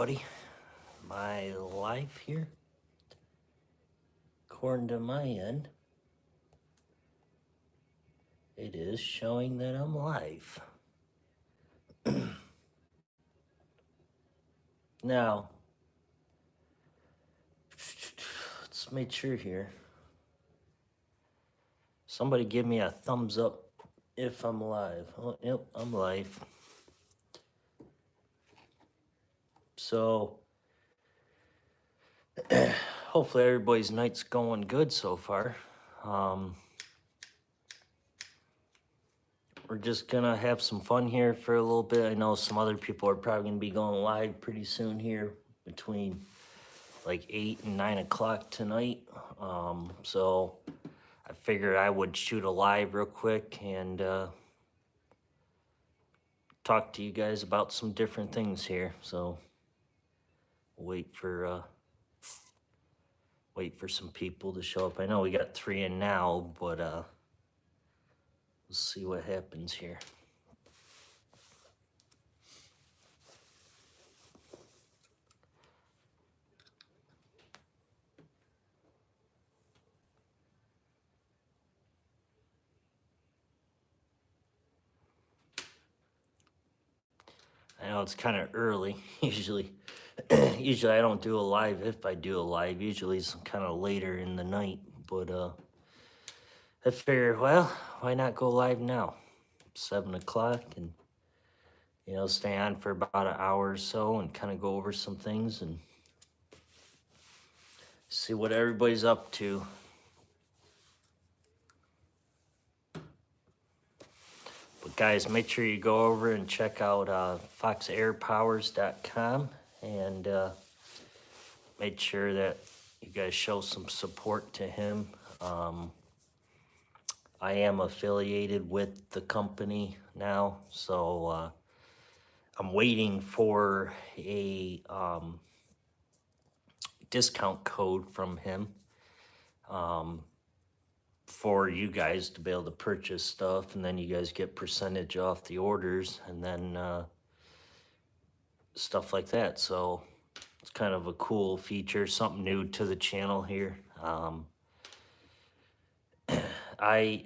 everybody. My life here, according to my end, it is showing that I'm live. Now, let's make sure here. Somebody give me a thumbs up if I'm live. Oh, yep, I'm live. So, hopefully everybody's night's going good so far. We're just gonna have some fun here for a little bit. I know some other people are probably gonna be going live pretty soon here between like 8 and 9 o'clock tonight. So I figured I would shoot a live real quick and talk to you guys about some different things here. So wait for some people to show up. I know we got 3 in now, but we'll see what happens here. I know it's kind of early. Usually I don't do a live. If I do a live, usually it's kind of later in the night. But I figured, well, why not go live now? 7 o'clock, and stay on for about an hour or so and kind of go over some things and see what everybody's up to. But guys, make sure you go over and check out foxairpowers.com and make sure that you guys show some support to him. I am affiliated with the company now, so I'm waiting for a discount code from him for you guys to be able to purchase stuff, and then you guys get percentage off the orders, and then stuff like that. So it's kind of a cool feature, something new to the channel here. I've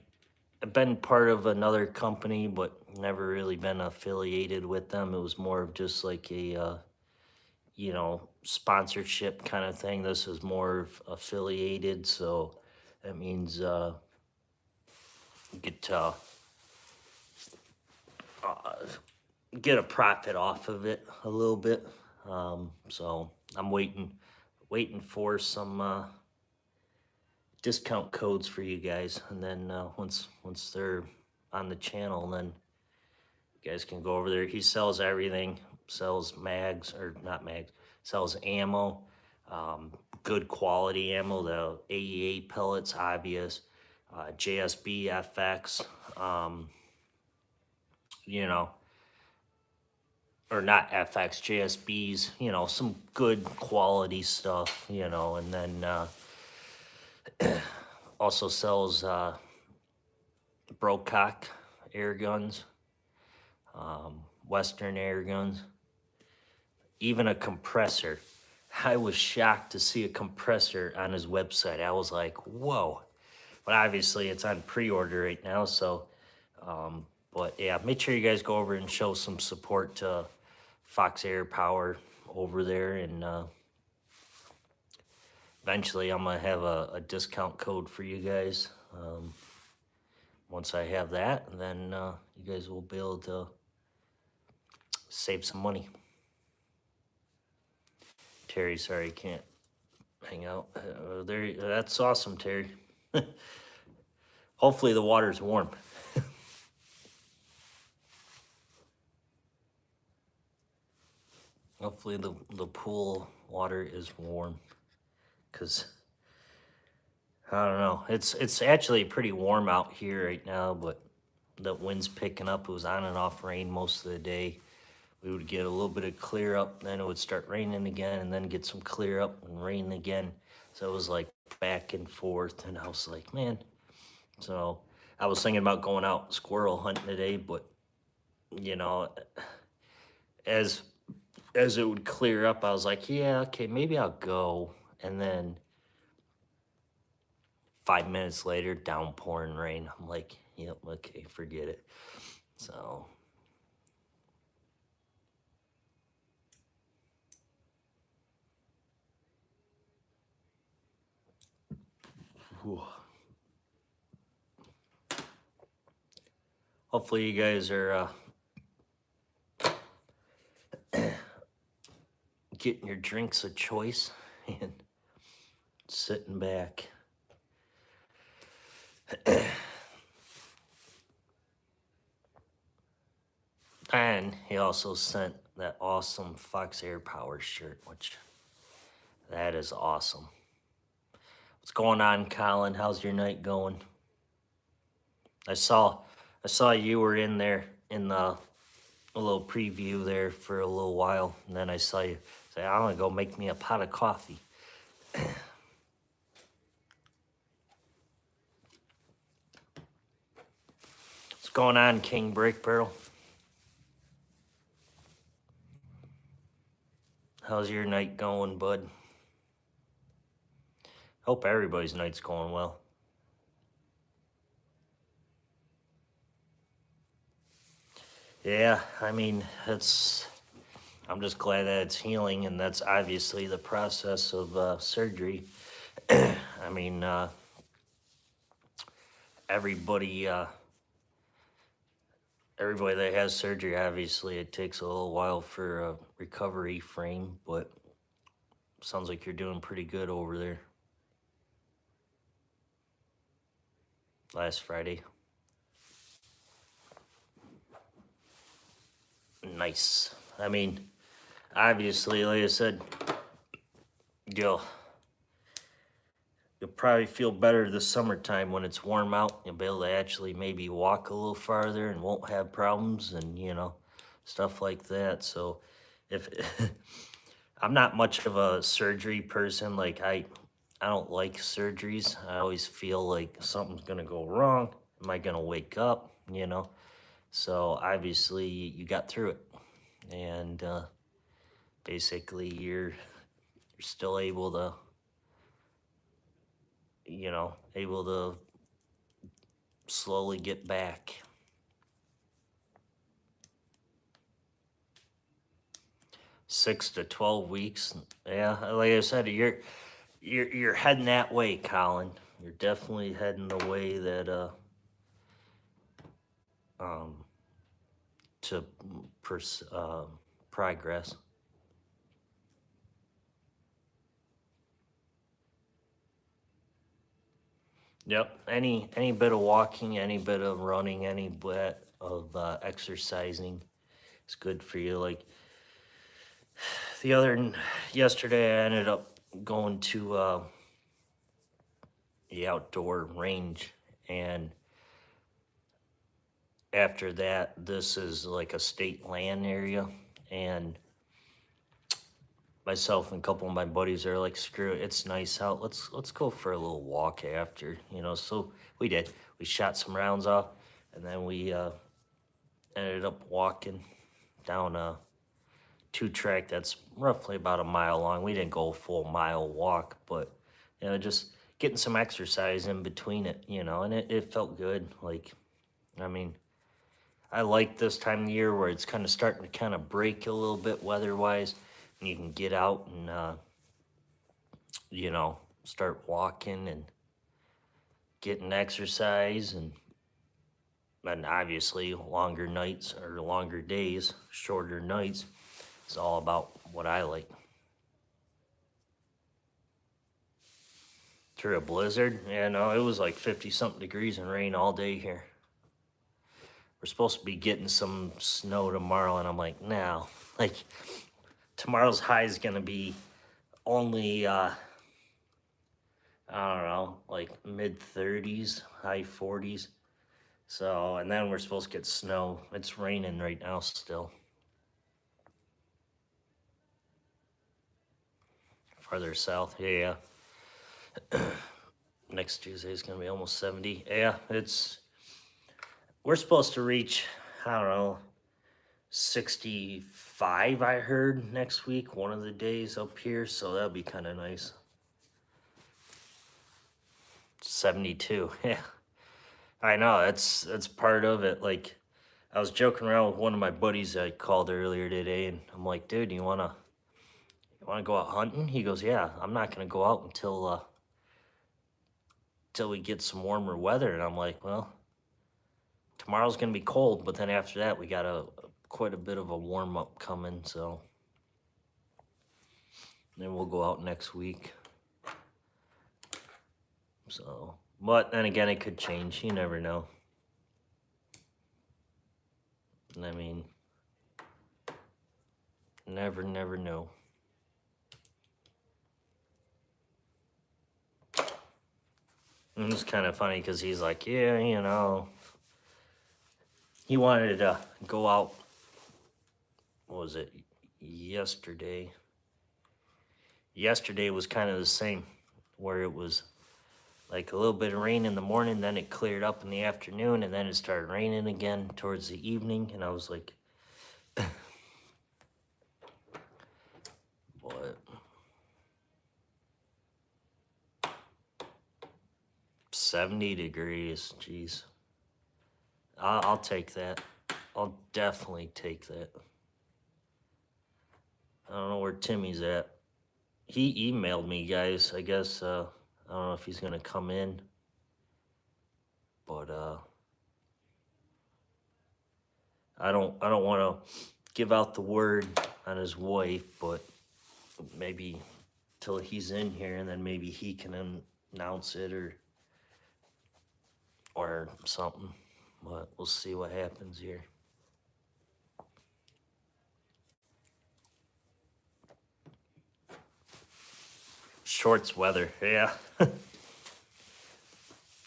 been part of another company, but never really been affiliated with them. It was more of just like a sponsorship kind of thing. This is more affiliated, so that means you get to get a profit off of it a little bit. So I'm waiting for some discount codes for you guys, and then once they're on the channel, then you guys can go over there. He sells everything. Sells mags, or not mags, sells ammo, good quality ammo, the AEA pellets, obvious, JSB, FX, or not FX, JSBs, some good quality stuff, and then also sells Brocock air guns, Western air guns, even a compressor. I was shocked to see a compressor on his website. I was like, whoa. But obviously it's on pre-order right now, so but yeah, make sure you guys go over and show some support to Fox Air Power over there, and eventually I'm gonna have a discount code for you guys. Once I have that, then you guys will be able to save some money. Terry, sorry, you can't hang out. That's awesome, Terry. Hopefully the water's warm. Hopefully the pool water is warm, because I don't know. It's actually pretty warm out here right now, but the wind's picking up. It was on and off rain most of the day. We would get a little bit of clear up, then it would start raining again, and then get some clear up and rain again. So it was like back and forth, and I was like, man. So I was thinking about going out squirrel hunting today, but as as it would clear up, I was like, yeah, okay, maybe I'll go. And then 5 minutes later, downpouring rain. I'm like, yep, okay, forget it. So, whew. Hopefully you guys are getting your drinks of choice and sitting back. And he also sent that awesome Fox Air Power shirt, which that is awesome. What's going on, Colin? How's your night going? I saw you were in there in the a little preview there for a little while, and then I saw you say, "I'm gonna go make me a pot of coffee." What's going on, King Break Barrel? How's your night going, bud? Hope everybody's night's going well. Yeah, I mean, I'm just glad that it's healing, and that's obviously the process of surgery. I mean, everybody that has surgery, obviously, it takes a little while for a recovery frame, but sounds like you're doing pretty good over there. Last Friday. Nice. I mean, obviously, like I said, you'll probably feel better this summertime when it's warm out. You'll be able to actually maybe walk a little farther and won't have problems and, stuff like that. So if I'm not much of a surgery person, like I don't like surgeries. I always feel like something's gonna go wrong. Am I gonna wake up? So obviously you got through it, and basically you're still able to, slowly get back. 6 to 12 weeks. Yeah, like I said, you're heading that way, Colin. You're definitely heading the way that to progress. Yep. Any bit of walking, any bit of running, any bit of exercising is good for you. Like yesterday, I ended up going to the outdoor range, and after that, this is like a state land area, and myself and a couple of my buddies are like, screw it, it's nice out. Let's go for a little walk after, So we did. We shot some rounds off, and then we ended up walking down a 2-track that's roughly about a mile long. We didn't go a full mile walk, but just getting some exercise in between it, and it felt good. Like, I mean, I like this time of year where it's kind of starting to kind of break a little bit weather-wise, and you can get out and, start walking and getting exercise, and obviously longer nights or longer days, shorter nights. It's all about what I like. Through a blizzard, it was like 50-something degrees and rain all day here. We're supposed to be getting some snow tomorrow, and I'm like, no. Like, tomorrow's high is going to be only, I don't know, like mid-30s, high 40s. So, and then we're supposed to get snow. It's raining right now still. Farther south, yeah. Next Tuesday is going to be almost 70. Yeah, we're supposed to reach, I don't know, 65, I heard, next week, one of the days up here, so that'll be kind of nice. 72, yeah. I know, that's part of it. Like, I was joking around with one of my buddies I called earlier today, and I'm like, dude, you wanna go out hunting? He goes, yeah, I'm not gonna go out until we get some warmer weather. And I'm like, well, tomorrow's gonna be cold, but then after that we got quite a bit of a warm up coming, so then we'll go out next week. So, but then again, it could change. You never know. I mean, never know. And it's kind of funny because he's like, yeah, you know, he wanted to go out. What was it? Yesterday. Yesterday was kind of the same, where it was like a little bit of rain in the morning, then it cleared up in the afternoon, and then it started raining again towards the evening. And I was like, what? 70 degrees, jeez. I'll take that. I'll definitely take that. I don't know where Timmy's at. He emailed me, guys. I guess, I don't know if he's gonna come in. But, I don't want to give out the word on his wife, but maybe till he's in here, and then maybe he can announce it or something. But we'll see what happens here. Shorts weather, yeah.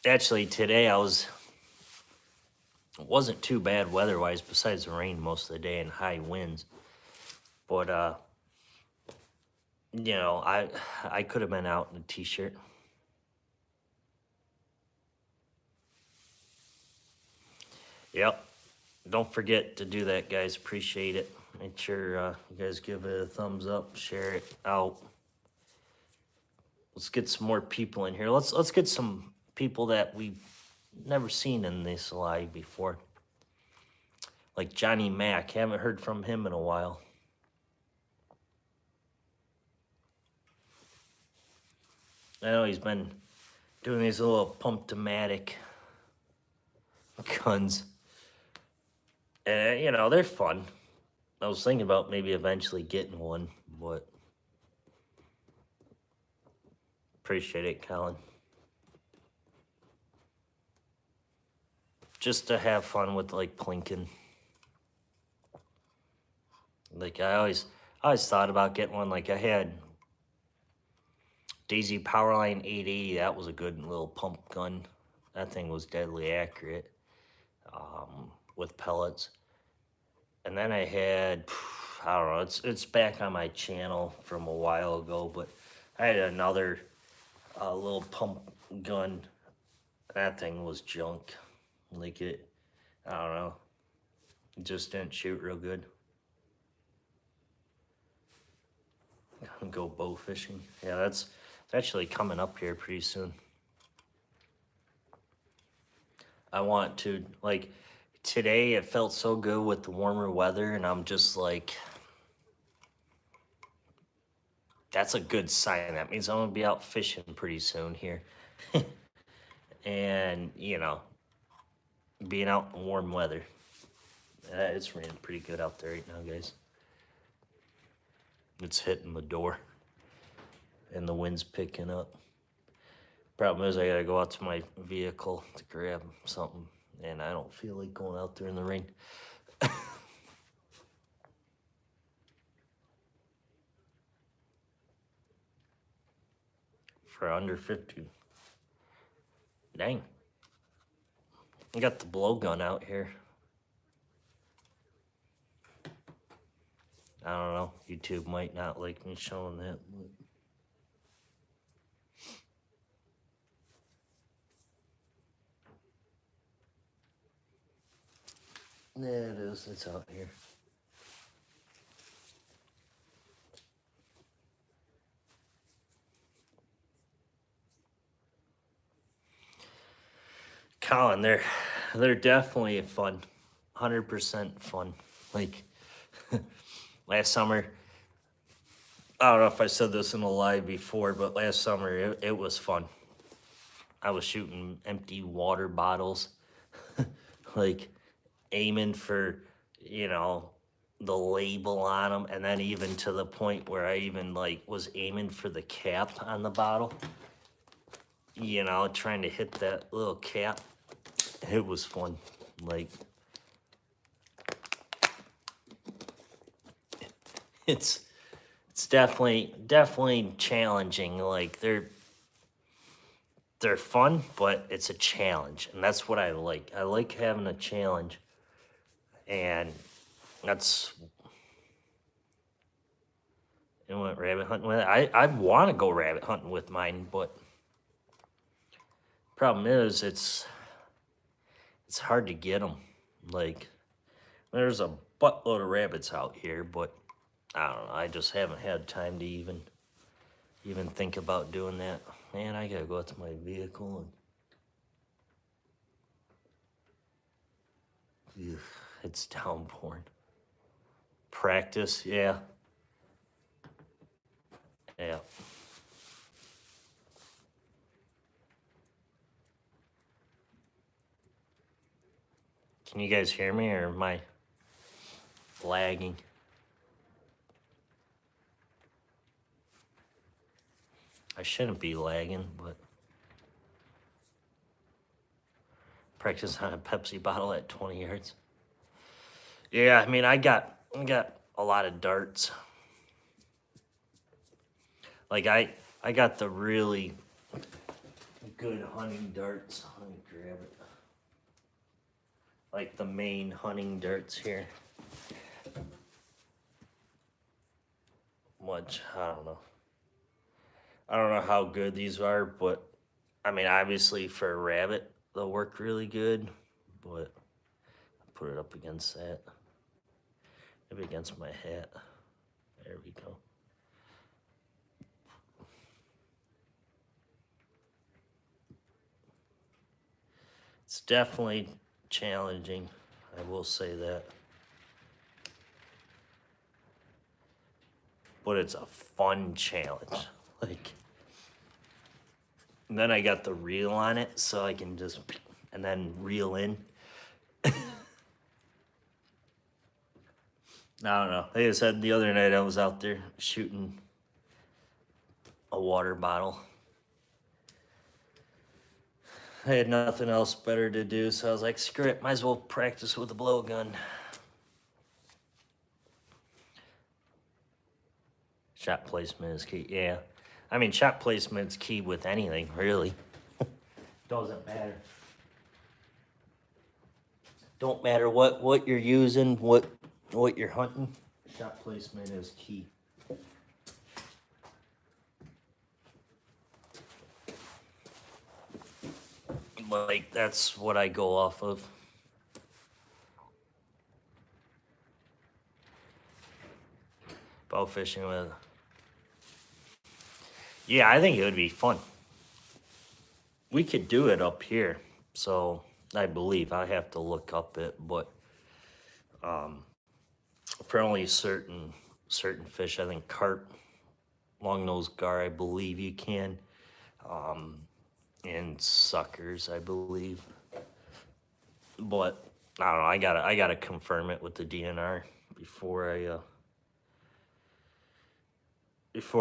Actually, today it wasn't too bad weather-wise, besides the rain most of the day and high winds. But, you know, I could have been out in a t-shirt. Yep. Don't forget to do that, guys. Appreciate it. Make sure you guys give it a thumbs up, share it out. Let's get some more people in here. Let's get some people that we've never seen in this live before. Like Johnny Mac. Haven't heard from him in a while. I know he's been doing these little pump-o-matic guns. And, you know, they're fun. I was thinking about maybe eventually getting one, but appreciate it, Colin. Just to have fun with, like, plinking. Like, I always thought about getting one. Like, I had Daisy Powerline 880. That was a good little pump gun. That thing was deadly accurate with pellets. And then I had, I don't know, it's back on my channel from a while ago, but I had another little pump gun. That thing was junk. Like I don't know, it just didn't shoot real good. Go bow fishing. Yeah, that's actually coming up here pretty soon. I want to, like, today it felt so good with the warmer weather, and I'm just like, that's a good sign. That means I'm gonna be out fishing pretty soon here. And, you know, being out in warm weather. It's raining pretty good out there right now, guys. It's hitting the door, and the wind's picking up. Problem is, I gotta go out to my vehicle to grab something, and I don't feel like going out there in the rain. For under 50. Dang. I got the blowgun out here. I don't know. YouTube might not like me showing that. But yeah, it is. It's out here. Colin, they're definitely fun, 100% fun. Like last summer, I don't know if I said this in a live before, but last summer it was fun. I was shooting empty water bottles, like aiming for, you know, the label on them, and then even to the point where I even like was aiming for the cap on the bottle. You know, trying to hit that little cap. It was fun. Like it's definitely challenging. Like they're fun, but it's a challenge, and that's what I like. I like having a challenge, and that's. I went rabbit hunting with it. I want to go rabbit hunting with mine, but problem is it's hard to get them. Like there's a buttload of rabbits out here, but I don't know. I just haven't had time to even think about doing that. Man, I gotta go out to my vehicle and ugh, it's downpouring. Practice, yeah. Yeah. Can you guys hear me, or am I lagging? I shouldn't be lagging, but practice on a Pepsi bottle at 20 yards. Yeah, I mean, I got a lot of darts. Like I got the really good hunting darts. Let me grab it. Like the main hunting darts here. Much, I don't know. I don't know how good these are, but I mean, obviously for a rabbit, they'll work really good, but I'll put it up against that. Maybe against my hat. There we go. It's definitely challenging, I will say that. But it's a fun challenge. Like, and then I got the reel on it, so I can just, and then reel in. I don't know. Like I said, the other night I was out there shooting a water bottle. I had nothing else better to do, so I was like, screw it, might as well practice with a blowgun. Shot placement is key, yeah. I mean, shot placement's key with anything, really. Doesn't matter. Don't matter what you're using, what you're hunting. Shot placement is key. Like, that's what I go off of. Bow fishing with. Yeah, I think it would be fun. We could do it up here, so I believe I have to look up it, but for only certain fish, I think carp, long-nosed gar, I believe you can, and suckers, I believe. But I don't know. I gotta confirm it with the DNR before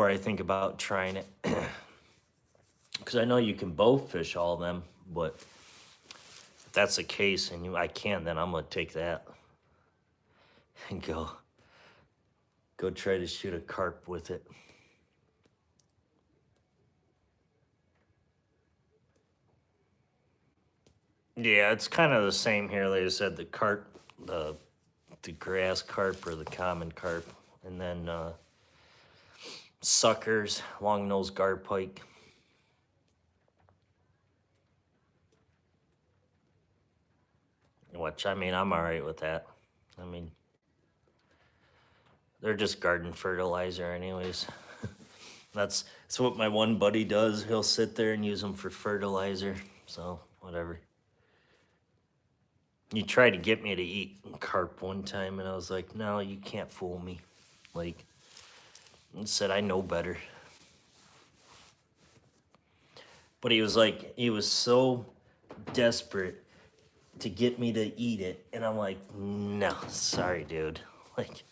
I think about trying it. Because I know you can bow fish all of them, but if that's the case and I can, then I'm gonna take that and go try to shoot a carp with it. Yeah, it's kind of the same here. Like I said, the carp, the grass carp or the common carp, and then suckers, long-nosed gar pike. Which, I mean, I'm all right with that. I mean, they're just garden fertilizer anyways. That's what my one buddy does. He'll sit there and use them for fertilizer, so whatever. You tried to get me to eat carp one time, and I was like, no, you can't fool me. Like, and said, I know better. But he was like, he was so desperate to get me to eat it. And I'm like, no, sorry, dude. Like,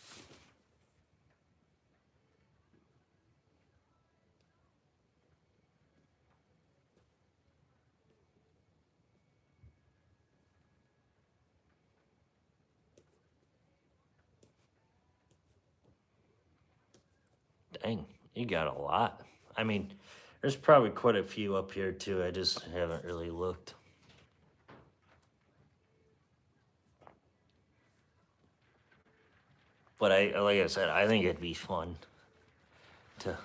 dang, you got a lot. I mean, there's probably quite a few up here too. I just haven't really looked. But like I said, I think it'd be fun to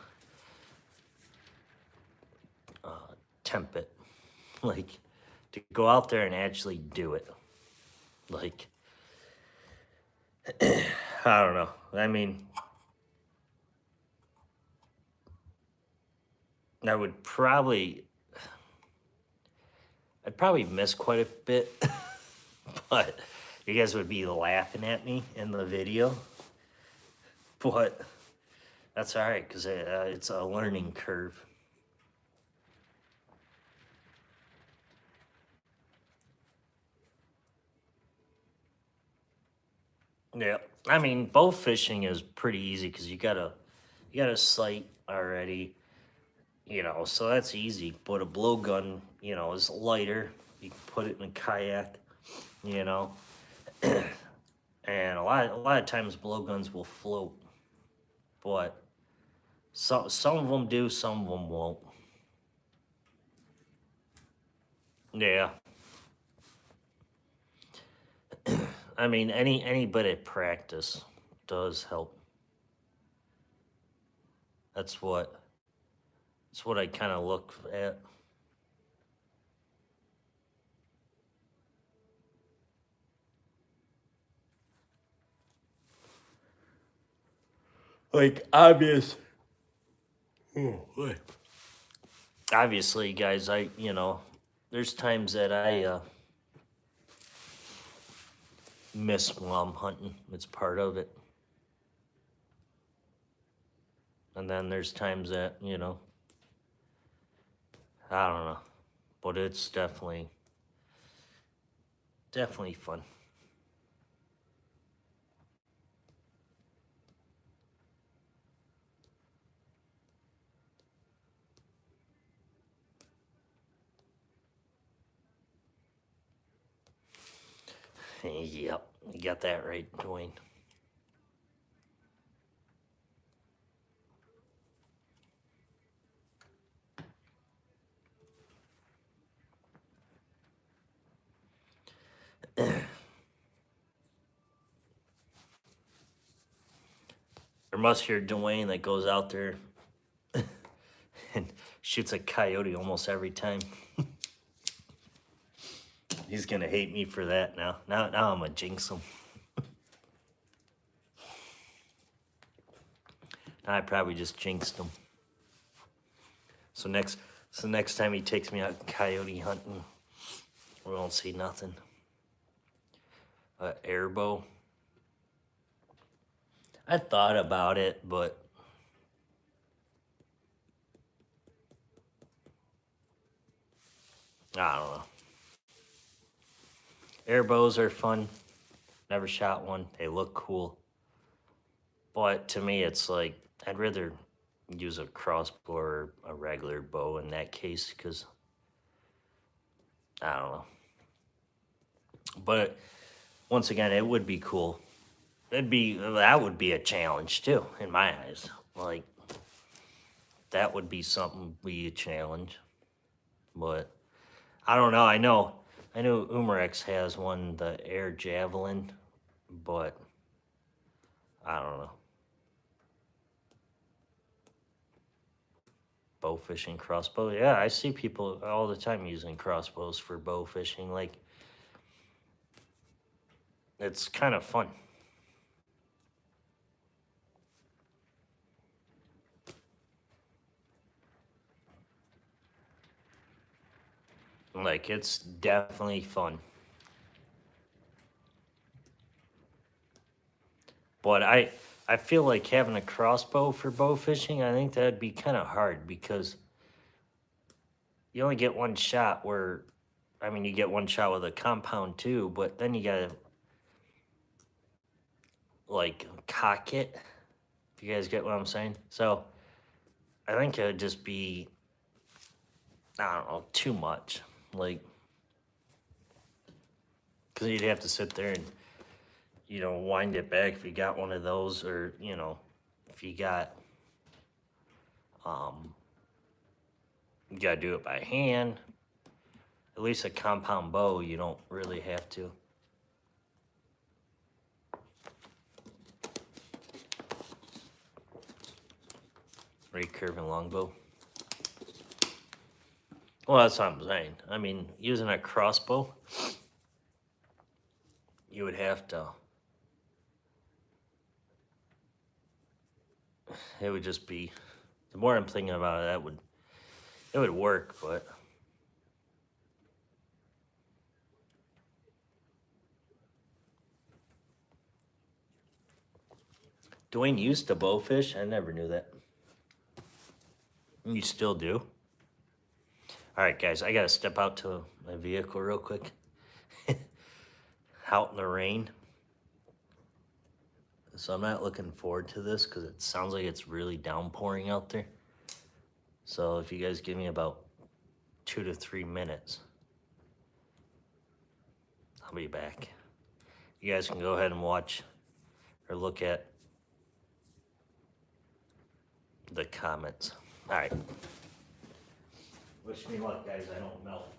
temp it. Like, to go out there and actually do it. Like, I don't know. I mean, I would probably, I'd probably miss quite a bit, but you guys would be laughing at me in the video. But that's all right, because it's a learning curve. Yeah, I mean, bow fishing is pretty easy because you got a sight already, so that's easy. But a blowgun, is lighter. You can put it in a kayak, you know, and a lot of times blowguns will float, but some of them do, some of them won't. Yeah, I mean, any bit of practice does help. That's what that's what I kind of look at. Like, obviously, guys, there's times that I miss while I'm hunting. It's part of it. And then there's times that, I don't know. But it's definitely fun. Yep, you got that right, Dwayne. There must hear Dwayne that goes out there and shoots a coyote almost every time. He's gonna hate me for that now. Now I'm gonna jinx him. I probably just jinxed him. So next time he takes me out coyote hunting, we won't see nothing. Air bow. I thought about it, but I don't know. Air bows are fun. Never shot one. They look cool. But to me, it's like, I'd rather use a crossbow or a regular bow in that case, because I don't know. But once again, it would be cool. That would be a challenge too, in my eyes. Like, that would be something, be a challenge. But I don't know. I know Umarex has one, the air javelin, but I don't know. Bow fishing, crossbow. Yeah, I see people all the time using crossbows for bow fishing. Like, it's kind of fun. Like, it's definitely fun. But I feel like having a crossbow for bow fishing, I think that'd be kind of hard because you only get one shot where, I mean, you get one shot with a compound too, but then you gotta like cock it, if you guys get what I'm saying. So I think it would just be, I don't know, too much. Like, because you'd have to sit there and, you know, wind it back if you got one of those, or, you know, if you got, you gotta do it by hand. At least a compound bow, you don't really have to. Recurving longbow. Well, that's what I'm saying. I mean, using a crossbow, you would have to. It would just be. The more I'm thinking about it, it would work, but. Dwayne used to bowfish. I never knew that. You still do? All right, guys, I gotta step out to my vehicle real quick. Out in the rain. So I'm not looking forward to this because it sounds like it's really downpouring out there. So if you guys give me about 2 to 3 minutes, I'll be back. You guys can go ahead and watch or look at the comments. All right. Wish me luck, guys. I don't melt.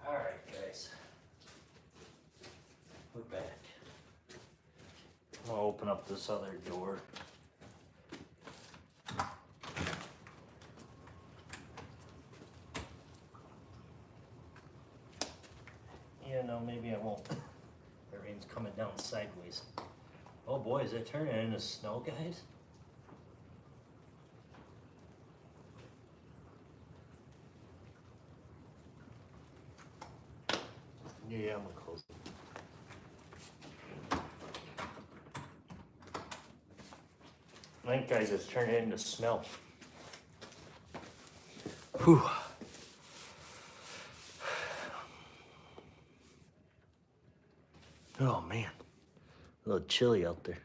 All right, guys. We're back. I'll open up this other door. Yeah, no, maybe I won't. The rain's coming down sideways. Oh boy, is it turning into snow, guys? Yeah, I'm gonna close it. I think, guys, it's turning into snow. Whew. Oh man, a little chilly out there.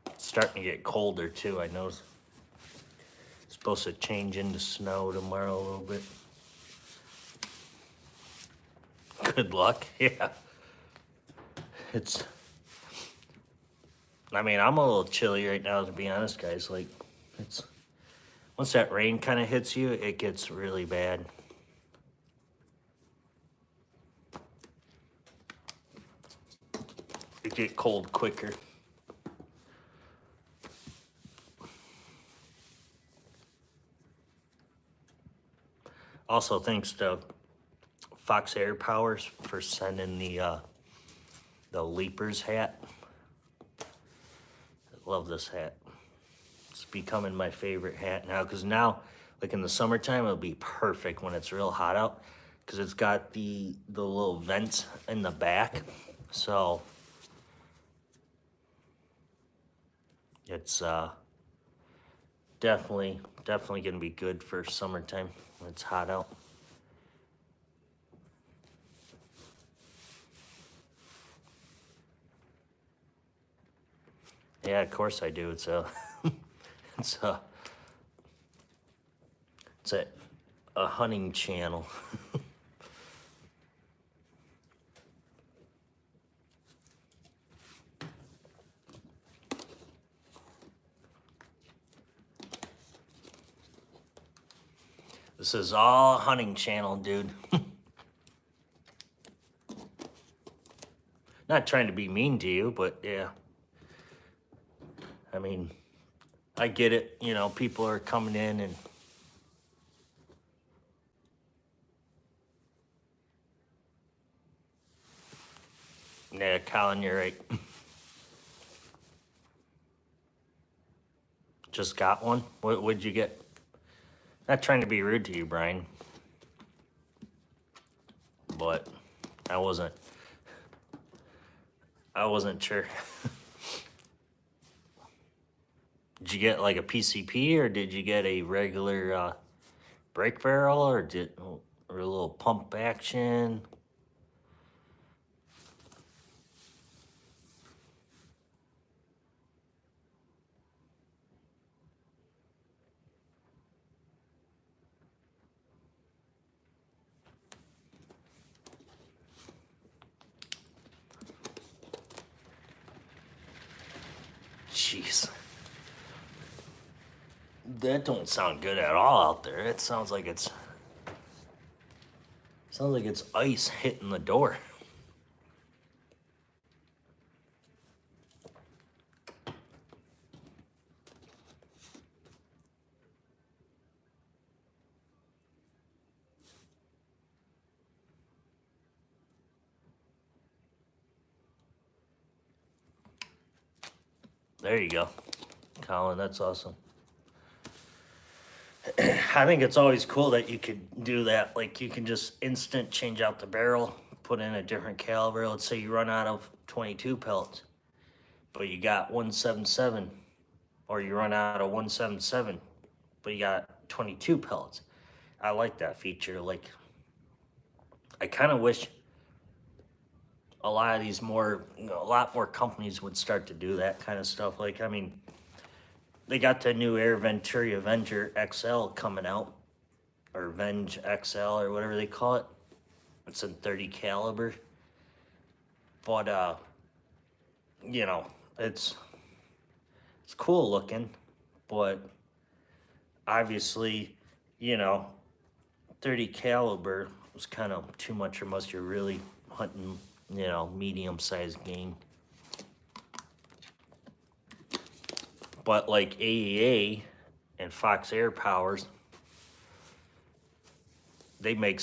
It's starting to get colder too, I know. It's supposed to change into snow tomorrow a little bit. Good luck, yeah. I mean, I'm a little chilly right now, to be honest, guys. Like, once that rain kind of hits you, it gets really bad. it get cold quicker. Also, thanks to Fox Air Powers for sending the Leapers hat. I love this hat. It's becoming my favorite hat now, because now, like in the summertime, it'll be perfect when it's real hot out, because it's got the little vents in the back. So it's definitely gonna be good for summertime when it's hot out. Yeah, of course I do. It's a it's a hunting channel. This is all hunting channel, dude. Not trying to be mean to you, but yeah. I mean, I get it. You know, people are coming in and yeah, Colin, you're right. Just got one? What would you get? Not trying to be rude to you, Brian, but I wasn't sure. Did you get like a PCP, or did you get a regular brake barrel, or a little pump action? Jeez. That don't sound good at all out there. It sounds like it's ice hitting the door. There you go, Colin. That's awesome. I think it's always cool that you could do that. Like, you can just instant change out the barrel, put in a different caliber. Let's say you run out of 22 pellets, but you got 177, or you run out of 177, but you got 22 pellets. I like that feature. Like, I kind of wish a lot of these a lot more companies would start to do that kind of stuff. Like, I mean, they got the new Air Venturi Avenger XL coming out, or Venge XL, or whatever they call it. It's in 30 caliber. But, you know, it's cool looking, but obviously, you know, 30 caliber was kind of too much, unless you're really hunting, you know, medium-sized game. But like AEA and Fox Air Powers, they make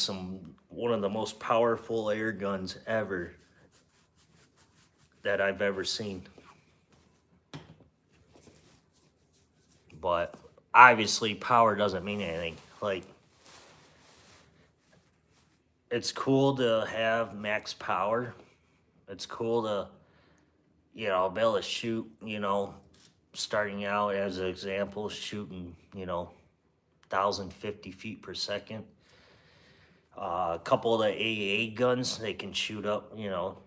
one of the most powerful air guns ever that I've ever seen. But obviously, power doesn't mean anything. Like, it's cool to have max power. It's cool to, you know, be able to shoot, you know, starting out as an example, shooting, you know, 1,050 feet per second. A couple of the AEA guns, they can shoot up, you know,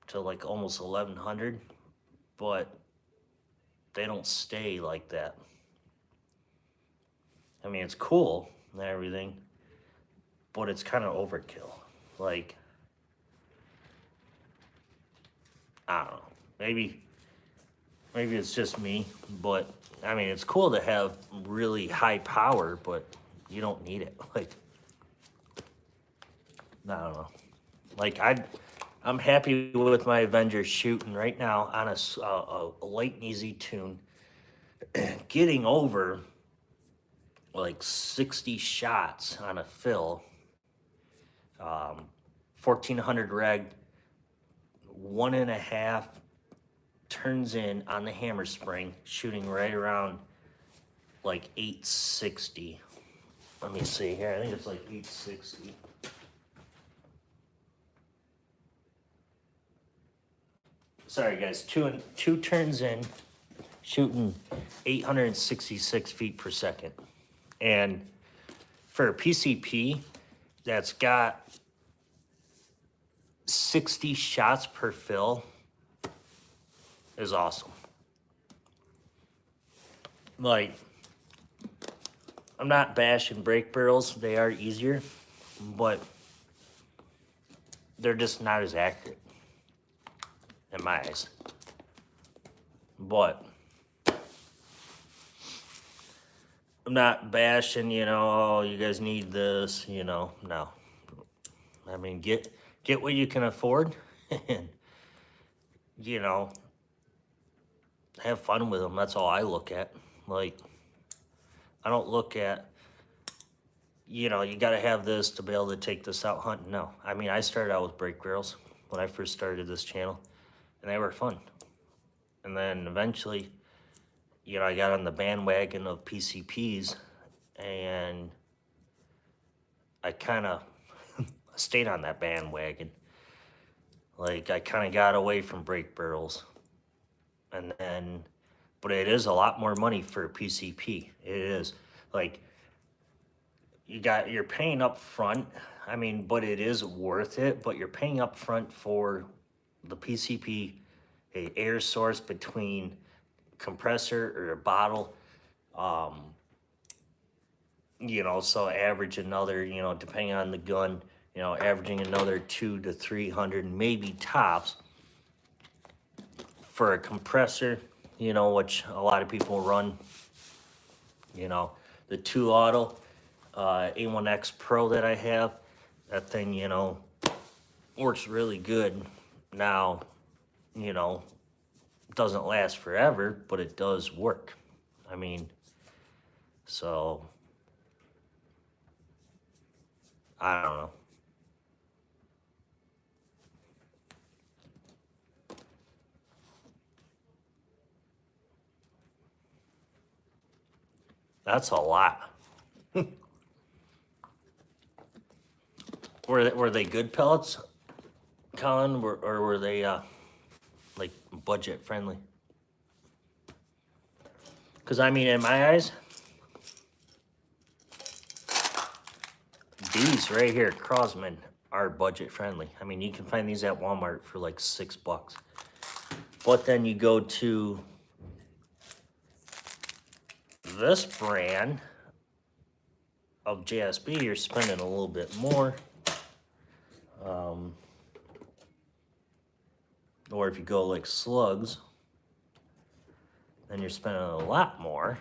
to like almost 1,100, but they don't stay like that. I mean, it's cool and everything, but it's kind of overkill. Like, I don't know, maybe it's just me, but I mean, it's cool to have really high power, but you don't need it. Like, I don't know. Like, I'm happy with my Avengers shooting right now on a light and easy tune, getting over like 60 shots on a fill, 1400 reg, 1.5 turns in on the hammer spring, shooting right around like 860. Let me see here. I think it's like 860. Sorry guys, two turns in, shooting 866 feet per second. And for a PCP that's got 60 shots per fill is awesome. Like, I'm not bashing brake barrels. They are easier, but they're just not as accurate in my eyes. But I'm not bashing, oh, you guys need this, no. I mean, get what you can afford and, have fun with them. That's all I look at. Like, I don't look at, you got to have this to be able to take this out hunting. No. I mean, I started out with brake barrels when I first started this channel, and they were fun. And then eventually, I got on the bandwagon of PCPs, and I kind of stayed on that bandwagon. Like, I kind of got away from brake barrels. And then, but it is a lot more money for a PCP. It is. Like, you're paying up front. I mean, but it is worth it. But you're paying up front for the PCP, a air source between compressor or a bottle. So average another, depending on the gun, averaging another 200 to 300, maybe tops for a compressor, which a lot of people run, the 2 auto A1X Pro that I have, that thing, works really good. Now, doesn't last forever, but it does work. I mean, so I don't know. That's a lot. Were they good pellets, Colin, or were they like budget friendly? Because I mean, in my eyes, these right here, Crosman, are budget friendly. I mean, you can find these at Walmart for like $6. But then you go to this brand of JSB, you're spending a little bit more. Or if you go like Slugs, then you're spending a lot more.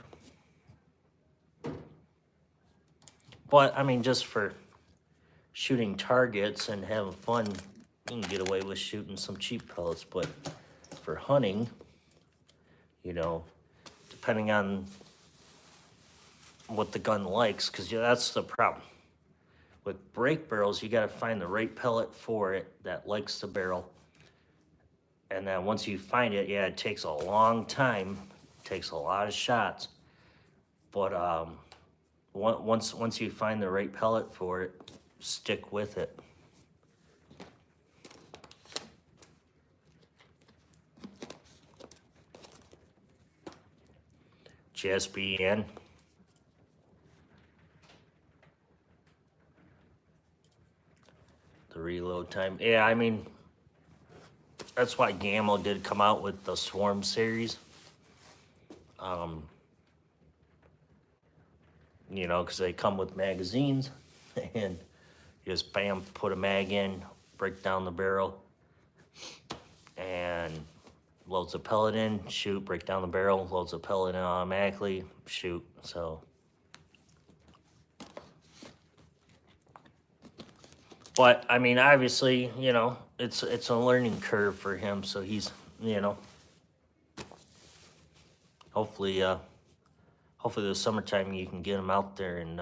But I mean, just for shooting targets and having fun, you can get away with shooting some cheap pellets. But for hunting, depending on what the gun likes, because that's the problem. With brake barrels, you got to find the right pellet for it that likes the barrel. And then once you find it, yeah, it takes a long time. It takes a lot of shots. But once you find the right pellet for it, stick with it. JSBN. The reload time. Yeah, I mean, that's why Gammo did come out with the Swarm series. Because they come with magazines, and you just bam, put a mag in, break down the barrel, and loads a pellet in, shoot, break down the barrel, loads a pellet in automatically, shoot. So But I mean, obviously, you know, it's a learning curve for him. So he's, you know, hopefully, hopefully this summertime you can get him out there and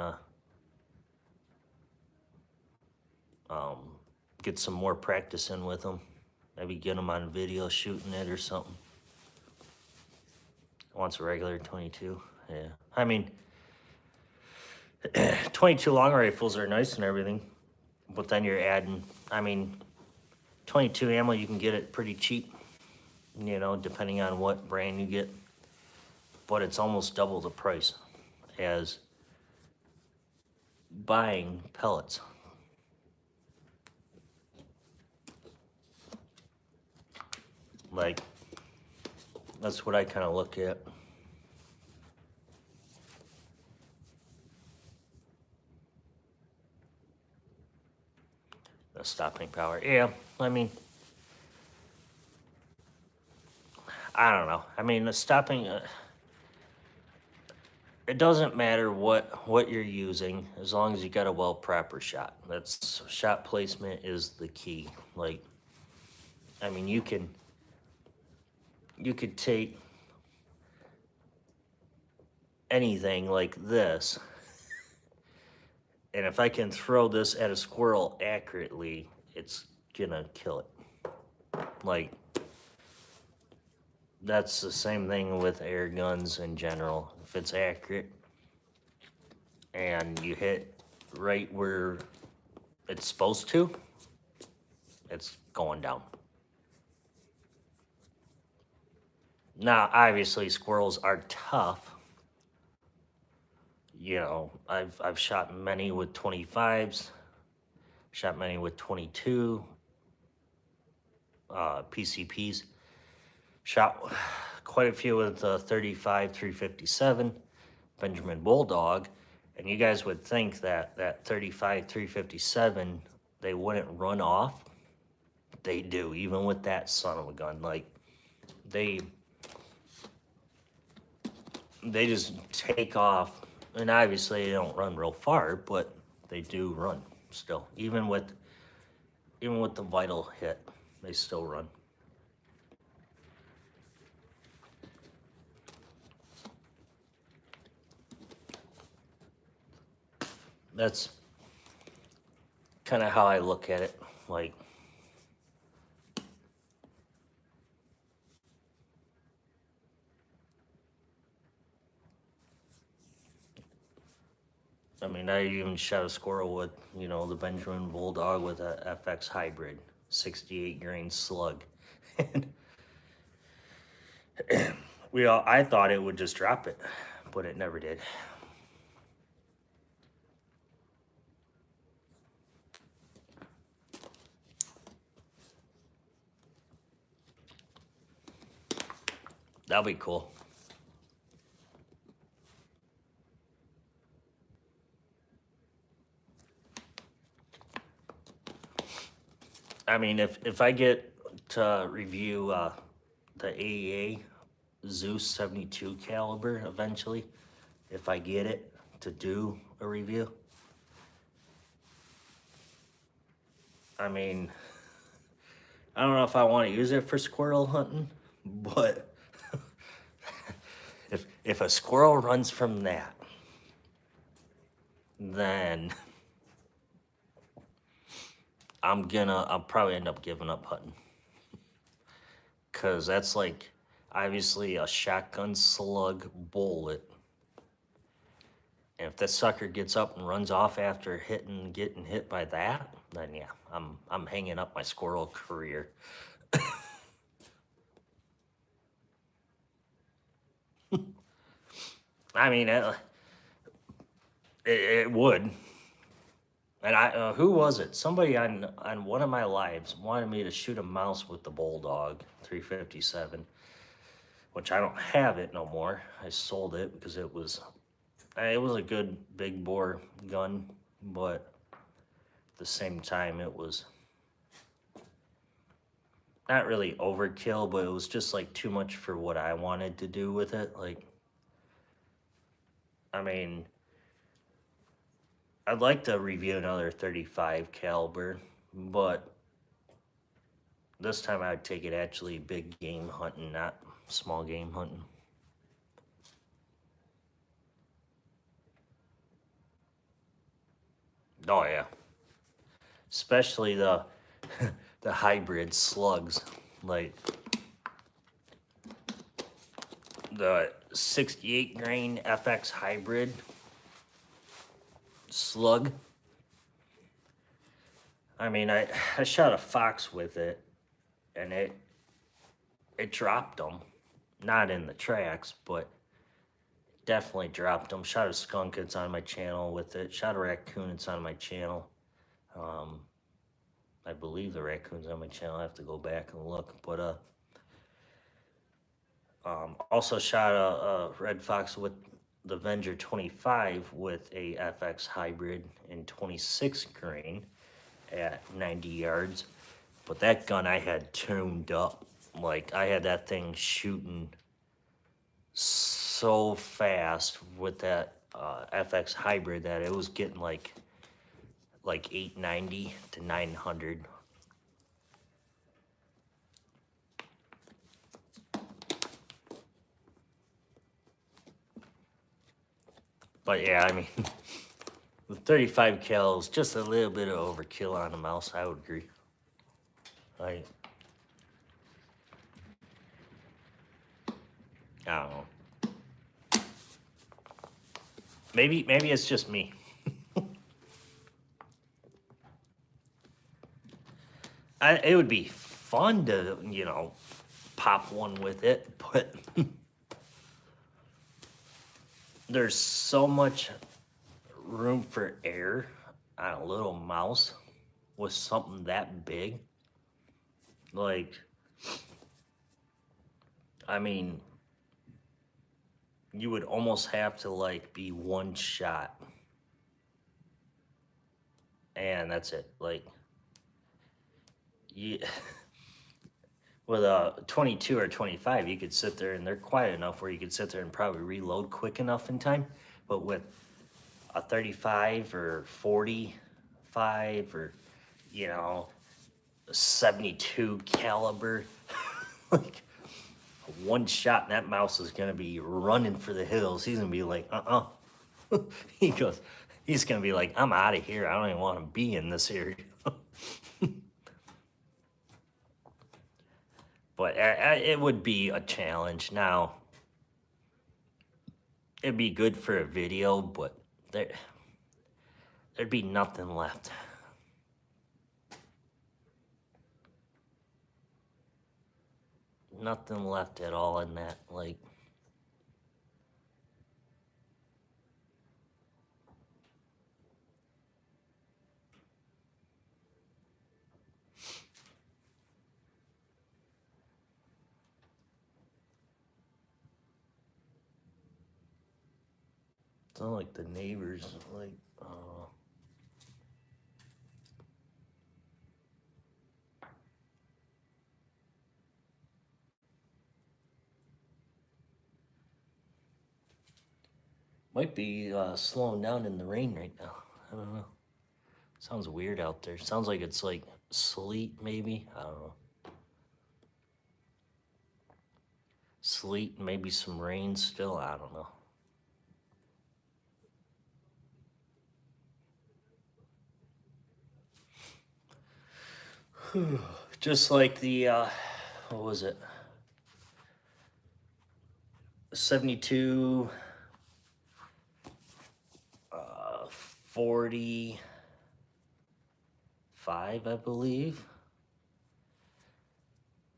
um, get some more practice in with him. Maybe get him on video shooting it or something. Wants a regular 22. Yeah, I mean, 22 long rifles are nice and everything, but then you're adding, I mean, 22 ammo, you can get it pretty cheap, you know, depending on what brand you get. But it's almost double the price as buying pellets. Like, that's what I kind of look at. The stopping power. Yeah, I mean, I don't know. I mean, the stopping, it doesn't matter what you're using as long as you got a well proper shot. That's shot placement is the key. Like, I mean, you could take anything like this, and if I can throw this at a squirrel accurately, it's gonna kill it. Like, that's the same thing with air guns in general. If it's accurate and you hit right where it's supposed to, it's going down. Now, obviously, squirrels are tough. You know, I've shot many with 25s, shot many with 22 PCPs, shot quite a few with 35 357 Benjamin Bulldog, and you guys would think that 35 357 they wouldn't run off. They do, even with that son of a gun. Like, they just take off, and obviously they don't run real far, but they do run still. Even with the vital hit, they still run. That's kind of how I look at it. Like, I mean, I even shot a squirrel with, you know, the Benjamin Bulldog with a FX hybrid, 68 grain slug. And I thought it would just drop it, but it never did. That'll be cool. I mean, if I get to review the AEA Zeus 72 caliber eventually, if I get it to do a review, I mean, I don't know if I want to use it for squirrel hunting, but if a squirrel runs from that, then I'll probably end up giving up hunting. Cause that's like obviously a shotgun slug bullet. And if that sucker gets up and runs off after getting hit by that, then yeah, I'm hanging up my squirrel career. I mean, it would. And who was it? Somebody on one of my lives wanted me to shoot a mouse with the Bulldog 357, which I don't have it no more. I sold it because it was a good big bore gun, but at the same time it was not really overkill, but it was just like too much for what I wanted to do with it. Like, I mean, I'd like to review another 35 caliber, but this time I'd take it actually big game hunting, not small game hunting. Oh yeah, especially the the hybrid slugs, like the 68 grain FX hybrid slug. I mean, I shot a fox with it, and it dropped them, not in the tracks, but definitely dropped them. Shot a skunk, it's on my channel with it. Shot a raccoon, it's on my channel. I believe the raccoon's on my channel. I have to go back and look, but also shot a red fox with the Avenger 25 with a FX hybrid in 26 grain at 90 yards. But that gun I had tuned up. Like, I had that thing shooting so fast with that FX hybrid that it was getting like 890 to 900. But yeah, I mean, with 35 cal is just a little bit of overkill on the mouse. I would agree. I don't know. Maybe it's just me. It would be fun to, pop one with it, but there's so much room for error on a little mouse with something that big. Like, I mean, you would almost have to like be one shot, and that's it. Like, you with a 22 or 25, you could sit there and they're quiet enough where you could sit there and probably reload quick enough in time. But with a 35 or 45 or 72 caliber, like, one shot and that mouse is gonna be running for the hills. He's gonna be like, he's gonna be like, I'm out of here. I don't even want to be in this area. But it would be a challenge. Now, it'd be good for a video, but there'd be nothing left. Nothing left at all in that, like. It's not like the neighbors, like, might be slowing down in the rain right now. I don't know. Sounds weird out there. Sounds like it's like sleet, maybe. I don't know. Sleet, maybe some rain still. I don't know. Just like the, what was it? 72, 45, I believe.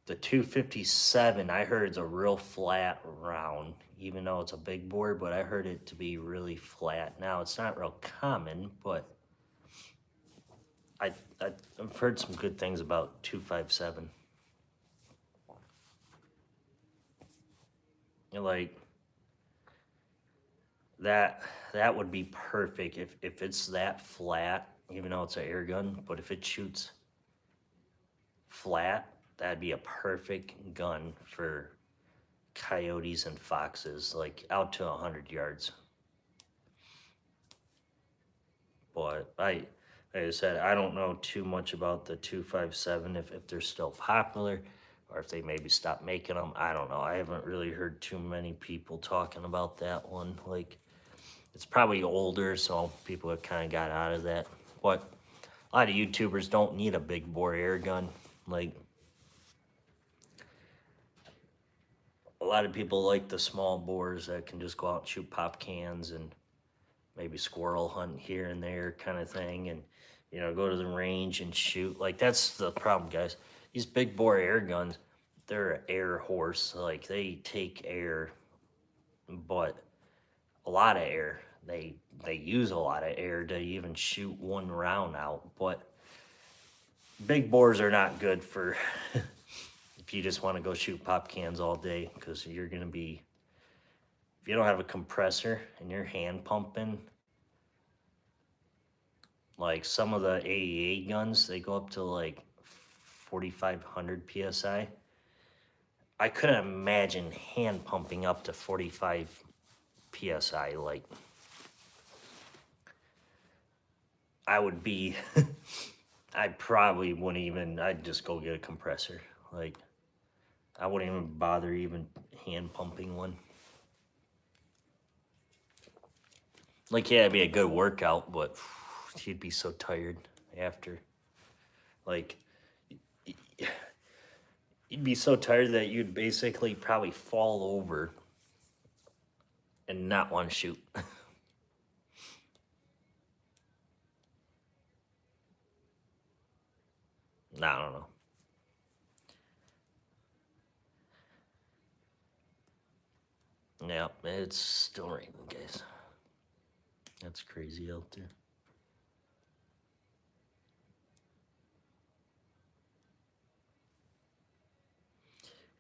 The 257, I heard it's a real flat round, even though it's a big bore, but I heard it to be really flat. Now, it's not real common, but I've heard some good things about 257. Like, that would be perfect if it's that flat, even though it's an air gun, but if it shoots flat, that'd be a perfect gun for coyotes and foxes, like out to 100 yards. But like I said, I don't know too much about the 257 if they're still popular or if they maybe stopped making them. I don't know. I haven't really heard too many people talking about that one. Like, it's probably older, so people have kind of got out of that. But a lot of YouTubers don't need a big bore air gun. Like, a lot of people like the small bores that can just go out and shoot pop cans and maybe squirrel hunt here and there kind of thing, and go to the range and shoot. Like, that's the problem, guys. These big bore air guns, they're an air horse. Like, they take air, but a lot of air. They use a lot of air to even shoot one round out. But big bores are not good for if you just want to go shoot pop cans all day, because you're gonna be, if you don't have a compressor and you're hand pumping, like some of the AEA guns, they go up to like 4,500 PSI. I couldn't imagine hand pumping up to 45 PSI. Like, I would be, I probably wouldn't even, I'd just go get a compressor. Like, I wouldn't even bother even hand pumping one. Like, yeah, it'd be a good workout, but you'd be so tired after. Like, you'd be so tired that you'd basically probably fall over and not want to shoot. Nah, I don't know. Yeah, it's still raining, guys. That's crazy out there.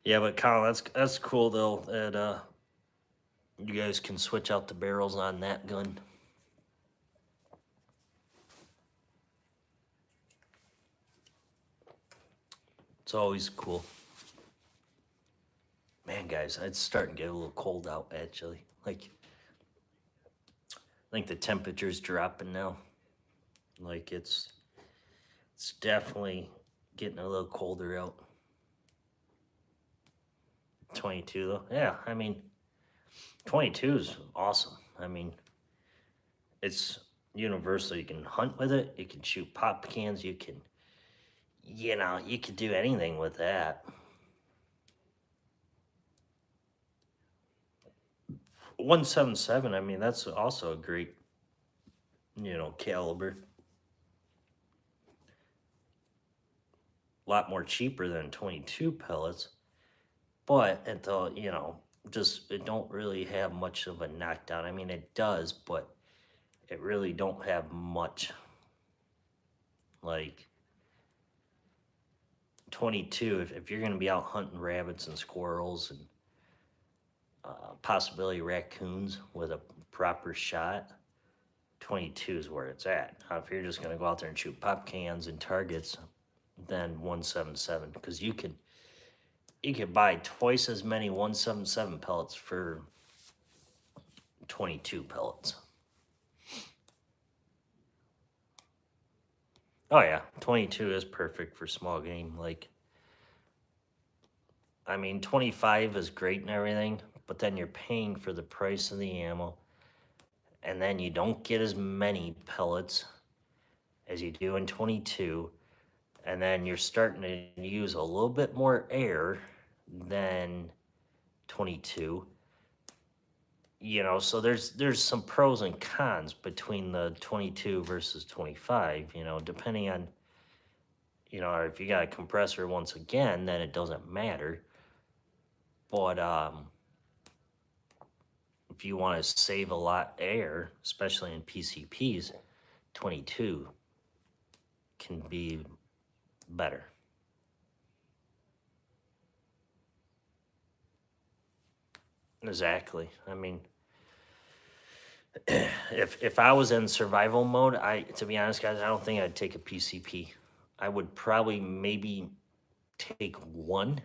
Yeah, but Colin, that's cool though that you guys can switch out the barrels on that gun. It's always cool. Man, guys, it's starting to get a little cold out actually. Like, I think the temperature's dropping now. Like, it's definitely getting a little colder out. 22 though. Yeah, I mean, 22 is awesome. I mean, it's universal. You can hunt with it. You can shoot pop cans. You can, you can do anything with that. 177, I mean, that's also a great, caliber. A lot more cheaper than 22 pellets, but it don't really have much of a knockdown. I mean, it does, but it really don't have much. Like, 22, if you're going to be out hunting rabbits and squirrels and possibility raccoons with a proper shot, 22 is where it's at. Now, if you're just going to go out there and shoot pop cans and targets, then 177, because you could buy twice as many 177 pellets for 22 pellets. Oh yeah, 22 is perfect for small game. Like, I mean, 25 is great and everything, but then you're paying for the price of the ammo, and then you don't get as many pellets as you do in 22, and then you're starting to use a little bit more air than 22. So there's some pros and cons between the 22 versus 25, depending on, or if you got a compressor once again, then it doesn't matter. But if you want to save a lot of air, especially in PCPs, 22 can be better. Exactly. I mean, if I was in survival mode, to be honest, guys, I don't think I'd take a PCP. I would probably maybe take one,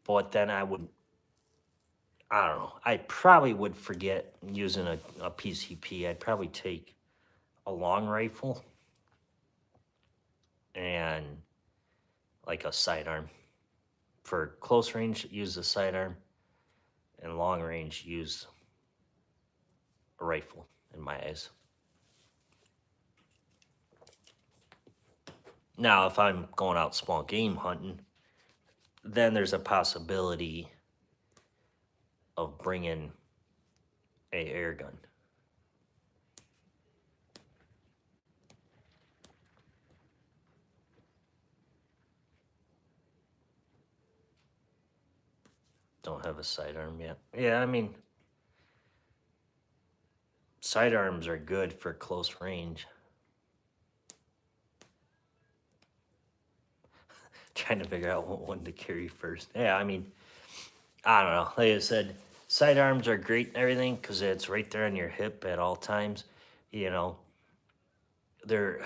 but then I would I don't know. I probably would forget using a PCP. I'd probably take a long rifle and like a sidearm. For close range, use the sidearm, and long range, use a rifle, in my eyes. Now, if I'm going out small game hunting, then there's a possibility of bringing a air gun. Don't have a sidearm yet. Yeah, I mean, sidearms are good for close range. Trying to figure out what one to carry first. Yeah, I mean, I don't know. Like I said, sidearms are great and everything because it's right there on your hip at all times. You know, they're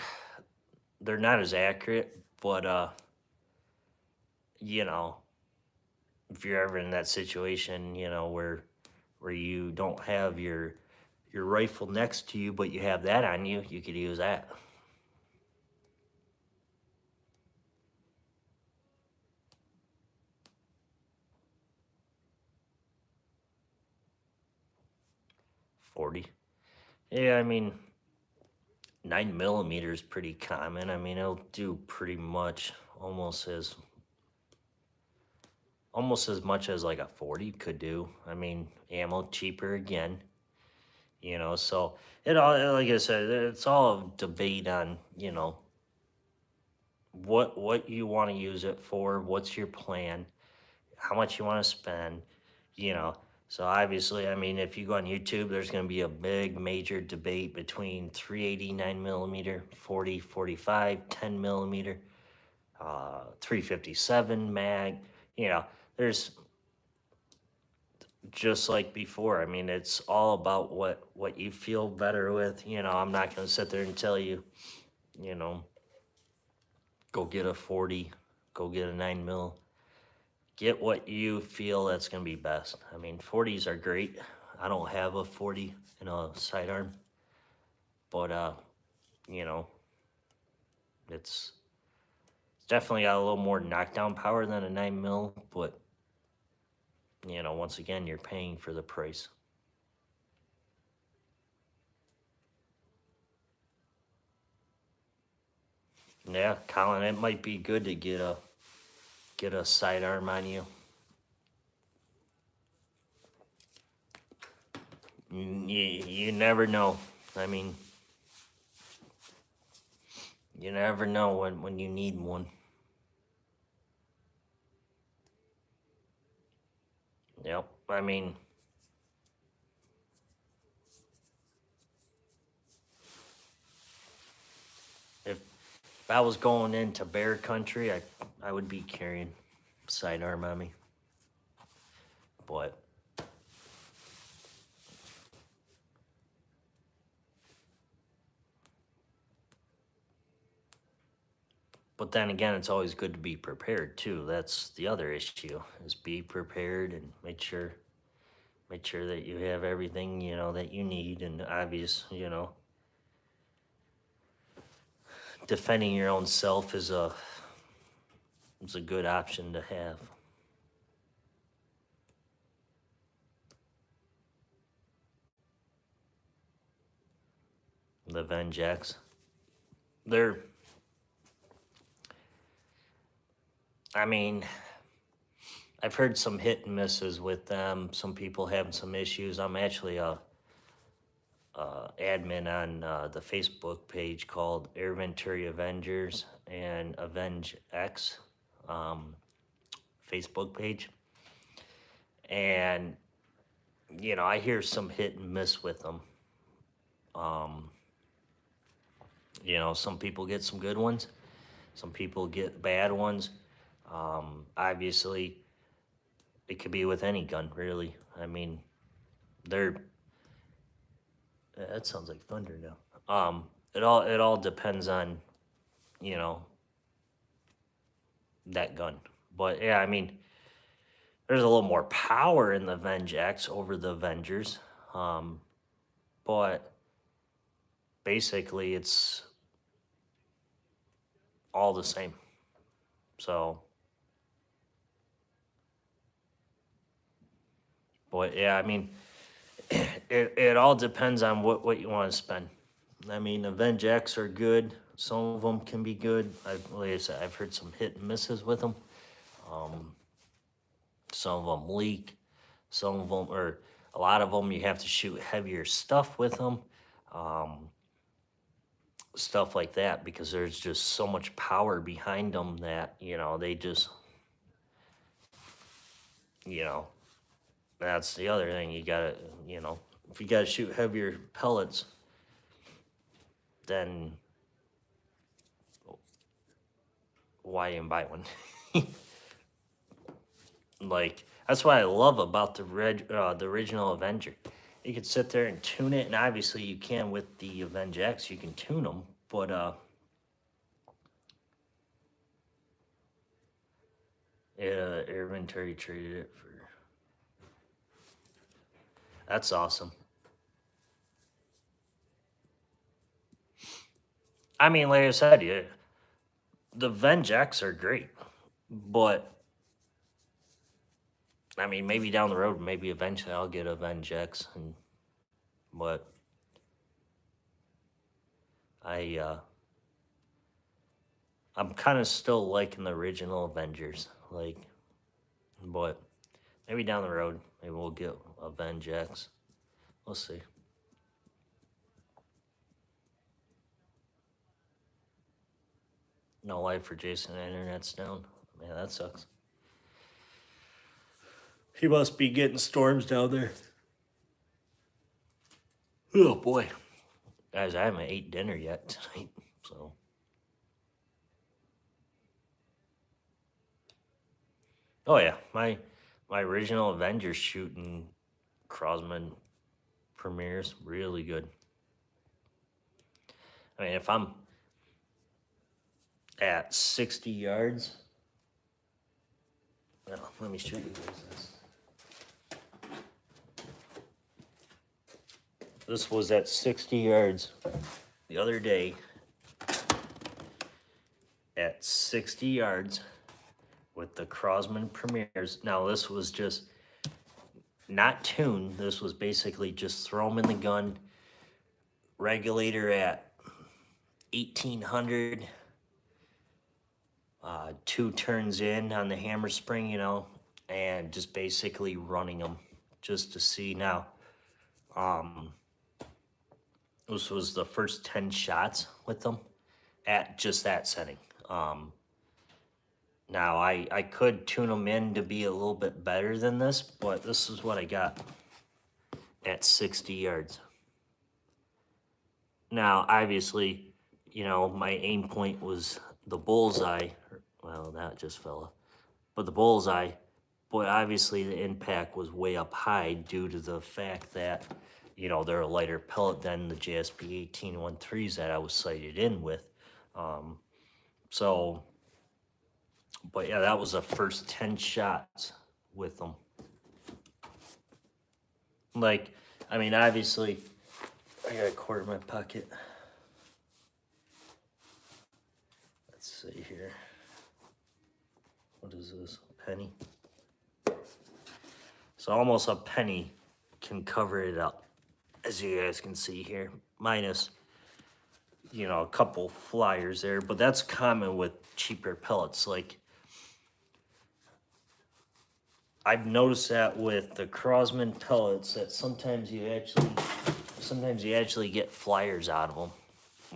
they're not as accurate, but you know, if you're ever in that situation, you know, where you don't have your rifle next to you, but you have that on you, you could use that. .40. Yeah, I mean, 9mm is pretty common. I mean, it'll do pretty much almost as much as like a 40 could do. I mean, ammo cheaper again, you know. So it all, like I said, it's all a debate on, you know, what you want to use it for, what's your plan, how much you want to spend, you know. So obviously, I mean, if you go on YouTube, there's going to be a big major debate between 380 9mm, 40, 45, 10mm, 357 mag. You know, there's just like before. I mean, it's all about what you feel better with. You know, I'm not going to sit there and tell you, you know, go get a 40, go get a 9mm. Get what you feel that's going to be best. I mean, 40s are great. I don't have a 40 in a sidearm, but you know, it's definitely got a little more knockdown power than a 9mm, but you know, once again, you're paying for the price. Yeah, Colin, it might be good to get a sidearm on you. You never know. I mean, you never know when you need one. Yep. I mean, if I was going into bear country, I would be carrying sidearm on me. But then again, it's always good to be prepared too. That's the other issue, is be prepared and make sure that you have everything, you know, that you need. And obvious, you know, defending your own self is a good option to have. The Vengex. They're, I mean, I've heard some hit and misses with them. Some people having some issues. I'm actually a admin on the Facebook page called Air Venturi Avengers and AGEX'S Facebook page. And, you know, I hear some hit and miss with them. You know, some people get some good ones, some people get bad ones. Obviously, it could be with any gun, really. I mean, they're that sounds like thunder now. It all depends on, you know, that gun. But yeah, I mean, there's a little more power in the AGEX over the Avengers. But basically it's all the same. So, but yeah, I mean, it all depends on what you want to spend. I mean, the AGEX are good. Some of them can be good. Like I said, I've heard some hit and misses with them. Some of them leak. Some of them, or a lot of them, you have to shoot heavier stuff with them. Stuff like that, because there's just so much power behind them that, they just, you know, that's the other thing. You gotta, if you gotta shoot heavier pellets, then why even buy one? Like, that's what I love about the original Avenger. You can sit there and tune it, and obviously you can with the AGEX, you can tune them, but inventory traded it for. That's awesome. I mean, like I said, yeah, the AGEX are great, but I mean, maybe down the road, maybe eventually I'll get a AGEX, but I'm kind of still liking the original Avengers, like, but maybe down the road, maybe we'll get a AGEX. We'll see. No life for Jason. Internet's down. Man, that sucks. He must be getting storms down there. Oh boy, guys, I haven't ate dinner yet tonight, so. Oh yeah, my original Avengers shooting Crosman premieres really good. I mean, if I'm at 60 yards, well, let me show you guys this. This was at 60 yards the other day. At 60 yards with the Crosman premieres. Now, this was just not tuned. This was basically just throw them in the gun, regulator at 1800, 2 turns in on the hammer spring, and just basically running them just to see. Now, this was the first 10 shots with them at just that setting. Now, I could tune them in to be a little bit better than this, but this is what I got at 60 yards. Now, obviously, my aim point was the bullseye. Well, that just fell off. But the bullseye, boy, obviously the impact was way up high due to the fact that, they're a lighter pellet than the JSP 1813s that I was sighted in with. So, but yeah, that was the first 10 shots with them. Like, I mean, obviously, I got a quarter in my pocket. Let's see here. What is this? A penny? So almost a penny can cover it up, as you guys can see here. Minus, a couple flyers there, but that's common with cheaper pellets. Like, I've noticed that with the Crosman pellets that sometimes you actually get flyers out of them.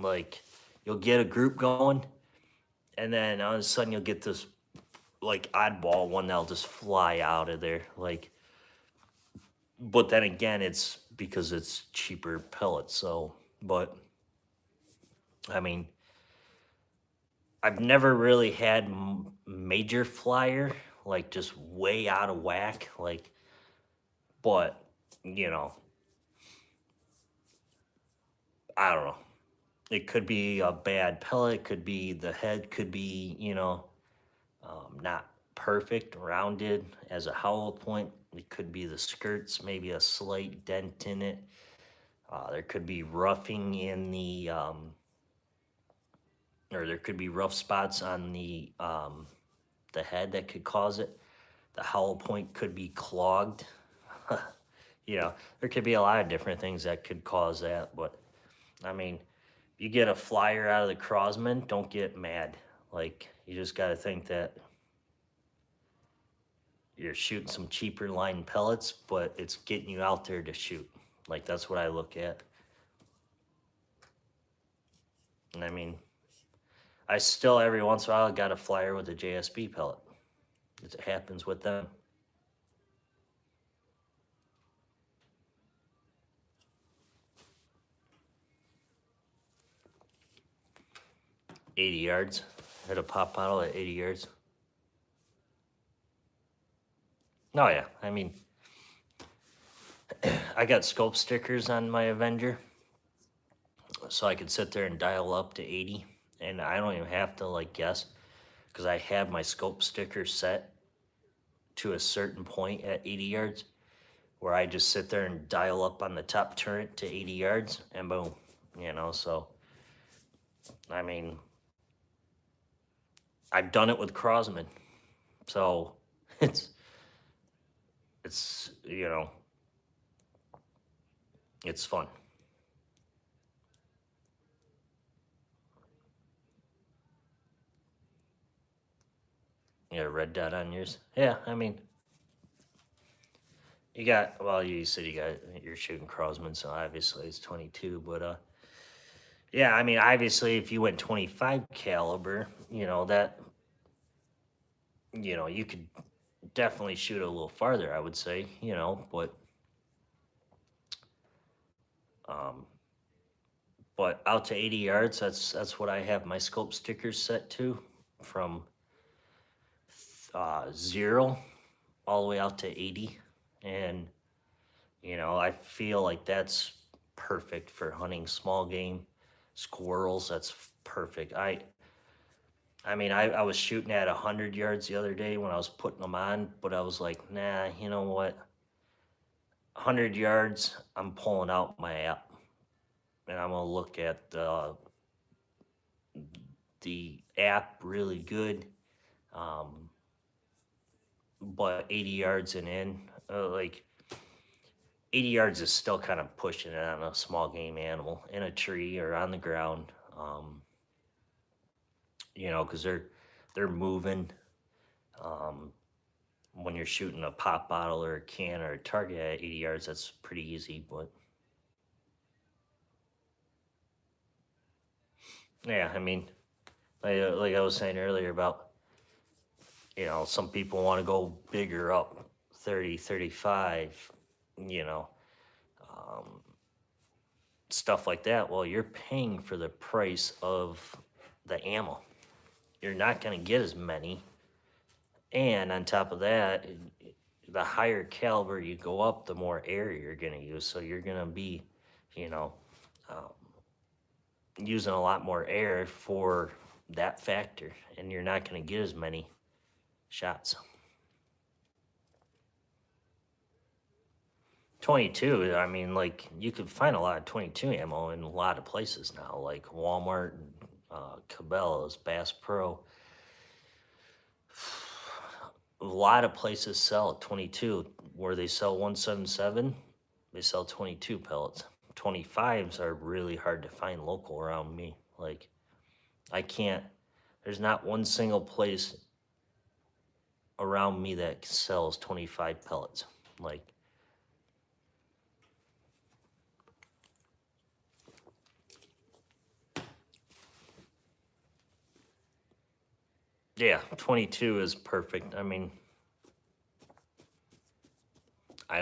Like, you'll get a group going, and then all of a sudden you'll get this like oddball one that'll just fly out of there. Like, but then again, it's because it's cheaper pellets. So, but I mean, I've never really had major flyer, like just way out of whack, like, but, I don't know. It could be a bad pellet, could be the head, could be, not perfect, rounded as a hollow point. It could be the skirts, maybe a slight dent in it. There could be roughing in the, or there could be rough spots on the head that could cause it. The hollow point could be clogged. You know, there could be a lot of different things that could cause that. But I mean, you get a flyer out of the Crosman, don't get mad. Like, you just got to think that you're shooting some cheaper line pellets, but it's getting you out there to shoot. Like, that's what I look at. And I mean, I still every once in a while got a flyer with a JSB pellet. It happens with them. $80 yards. Hit a pop bottle at 80 yards. Oh yeah, I mean, I got scope stickers on my Avenger, so I could sit there and dial up to 80, and I don't even have to like guess, because I have my scope sticker set to a certain point at 80 yards, where I just sit there and dial up on the top turret to 80 yards, and boom, you know. So I mean, I've done it with Crosman, so it's you know, it's fun. You got a red dot on yours? Yeah, I mean, you got, well, you said you're shooting Crosman, so obviously it's 22, but yeah, I mean, obviously if you went 25 caliber, you know, that, you know, you could definitely shoot a little farther, I would say, you know, um, but out to 80 yards, that's what I have my scope stickers set to, from 0 all the way out to 80. And, you know, I feel like that's perfect for hunting small game, squirrels. That's perfect. I mean, I was shooting at 100 yards the other day when I was putting them on, but I was like, nah, you know what? 100 yards, I'm pulling out my app, and I'm gonna look at the app really good. Um, but 80 yards and in, like 80 yards is still kind of pushing it on a small game animal in a tree or on the ground. You know, because they're moving. Um, when you're shooting a pop bottle or a can or a target at 80 yards, that's pretty easy. But yeah, I mean, like I was saying earlier about, you know, some people want to go bigger up, 30, 35, you know, um, stuff like that. Well, you're paying for the price of the ammo. You're not going to get as many. And on top of that, the higher caliber you go up, the more air you're going to use. So you're going to be, you know, um, using a lot more air for that factor. And you're not going to get as many shots. 22, I mean, like, you could find a lot of 22 ammo in a lot of places now, like Walmart, Cabela's, Bass Pro. A lot of places sell 22. Where they sell 177, they sell 22 pellets. 25s are really hard to find local around me. Like, I can't, there's not one single place around me that sells 25 pellets. Like, yeah, 22 is perfect. I mean, I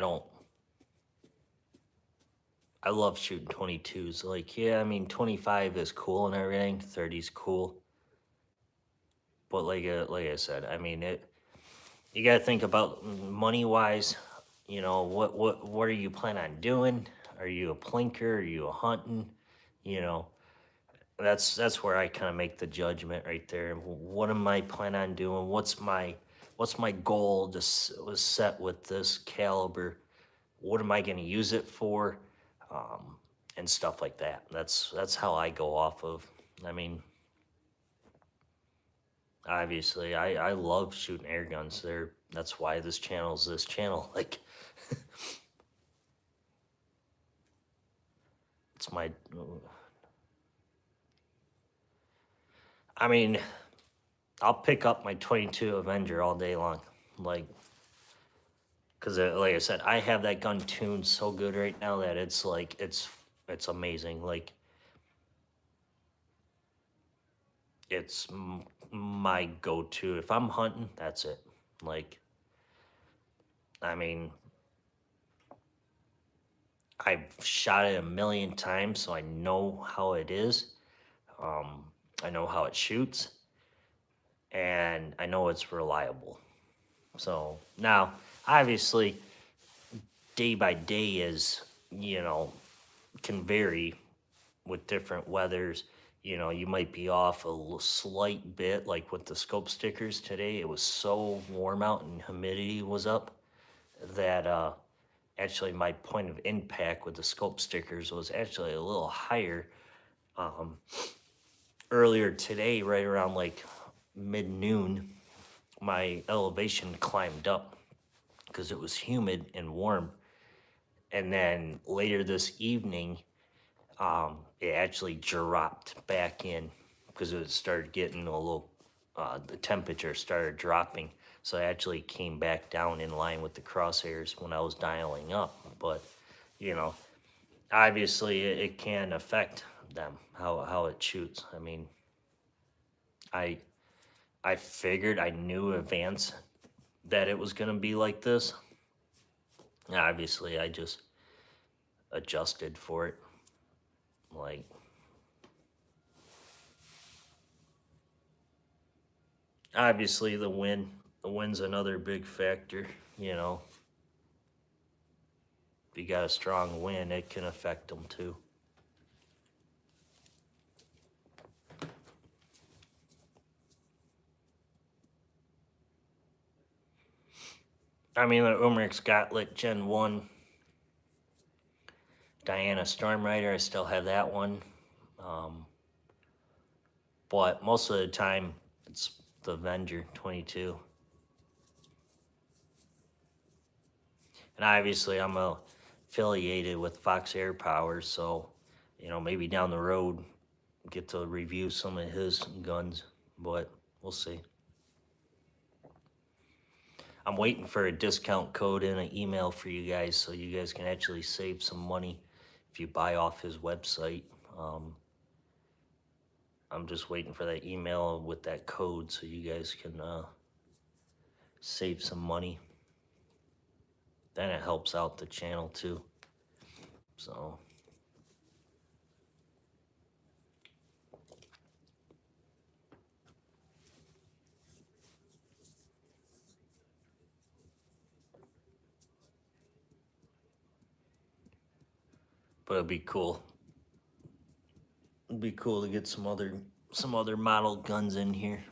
love shooting 22s. Like, yeah, I mean, 25 is cool and everything. 30 is cool. But like I said, I mean, you got to think about money wise. You know, what are you planning on doing? Are you a plinker? Are you a hunting? You know, that's where I kind of make the judgment right there. What am I planning on doing? What's my what's my goal was set with this caliber? What am I going to use it for? And stuff like that. That's how I go off of. I mean, obviously, I love shooting air guns. That's why this channel's this channel. Like, it's my. I mean, I'll pick up my 22 Avenger all day long, like, because like I said, I have that gun tuned so good right now that it's like it's amazing. Like, it's my go-to. If I'm hunting, that's it. Like, I mean, I've shot it a million times, so I know how it is. I know how it shoots, and I know it's reliable. So now, obviously, day by day can vary with different weathers. You might be off a slight bit, like with the scope stickers today. It was so warm out and humidity was up that actually my point of impact with the scope stickers was actually a little higher. Earlier today, right around like mid-noon, my elevation climbed up because it was humid and warm. And then later this evening, it actually dropped back in because it started getting a little, the temperature started dropping. So I actually came back down in line with the crosshairs when I was dialing up. But, obviously it can affect them, how it shoots. I mean, I I figured, I knew in advance that it was gonna be like this. Obviously, I just adjusted for it. Like, obviously the wind. The wind's another big factor, If you got a strong wind, it can affect them too. I mean, the Umerich Gotlet Gen 1 Diana Storm Rider, I still have that one. But most of the time, it's the Avenger 22. And obviously, I'm affiliated with Fox Air Power, so, maybe down the road, get to review some of his guns, but we'll see. I'm waiting for a discount code in an email for you guys so you guys can actually save some money if you buy off his website. I'm just waiting for that email with that code so you guys can save some money. Then it helps out the channel too. So, but it'd be cool. It'd be cool to get some other model guns in here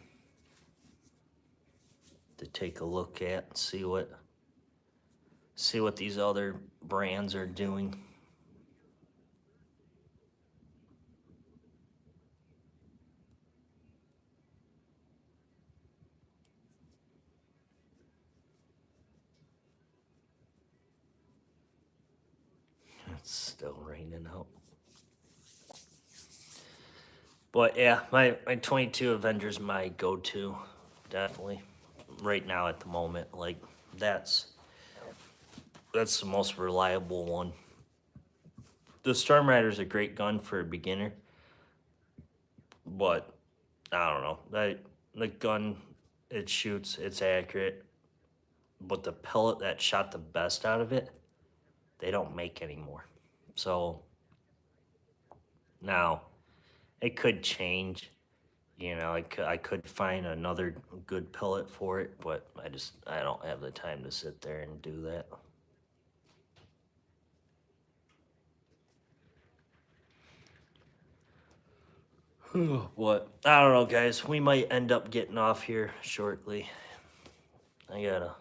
to take a look at and see what these other brands are doing. It's still raining out. But yeah, my 22 Avenger's my go-to, definitely. Right now at the moment, like, that's the most reliable one. The Storm Rider's a great gun for a beginner, but I don't know. The gun, it shoots, it's accurate, but the pellet that shot the best out of it, they don't make anymore. So now it could change. I could find another good pellet for it, but I don't have the time to sit there and do that. What? I don't know, guys. We might end up getting off here shortly. I gotta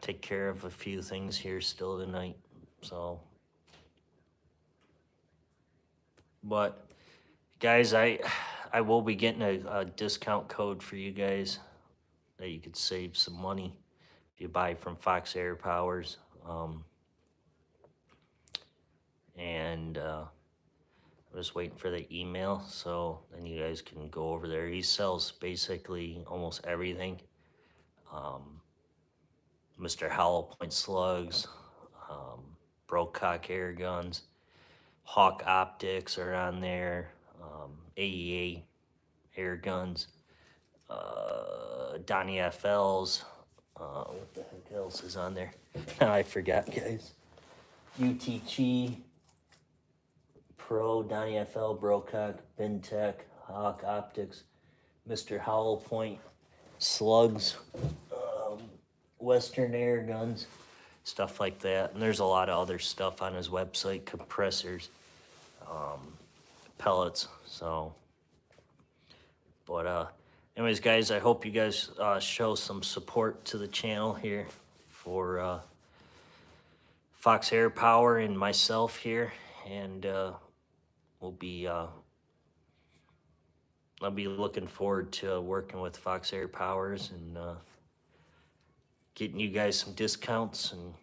take care of a few things here still tonight. So, but guys, I will be getting a discount code for you guys that you could save some money if you buy from Fox Air Powers. And I'm just waiting for the email, so then you guys can go over there. He sells basically almost everything. Mr. Hollow Point slugs, Brocock air guns, Hawk optics are on there, AEA air guns, Donnie FLs. What the heck else is on there? I forgot, guys. UTG, Pro, Donnie FL, Brocock, Bintech, Hawk Optics, Mr. Hollow Point, Slugs, Western Air Guns, stuff like that. And there's a lot of other stuff on his website, compressors, pellets. So, but anyways, guys, I hope you guys show some support to the channel here for Fox Air Power and myself here, and we'll be I'll be looking forward to working with Fox Air Powers and getting you guys some discounts and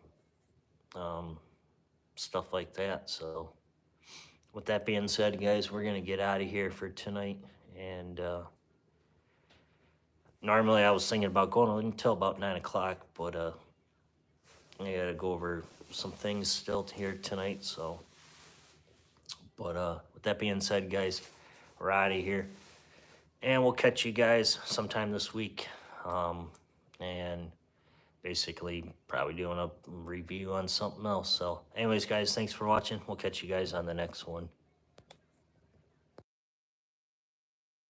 stuff like that. So with that being said, guys, we're gonna get out of here for tonight. And normally I was thinking about going until about 9 o'clock, but I gotta go over some things still here tonight. So, but with that being said, guys, we're out of here. And we'll catch you guys sometime this week. And basically probably doing a review on something else. So anyways, guys, thanks for watching. We'll catch you guys on the next one.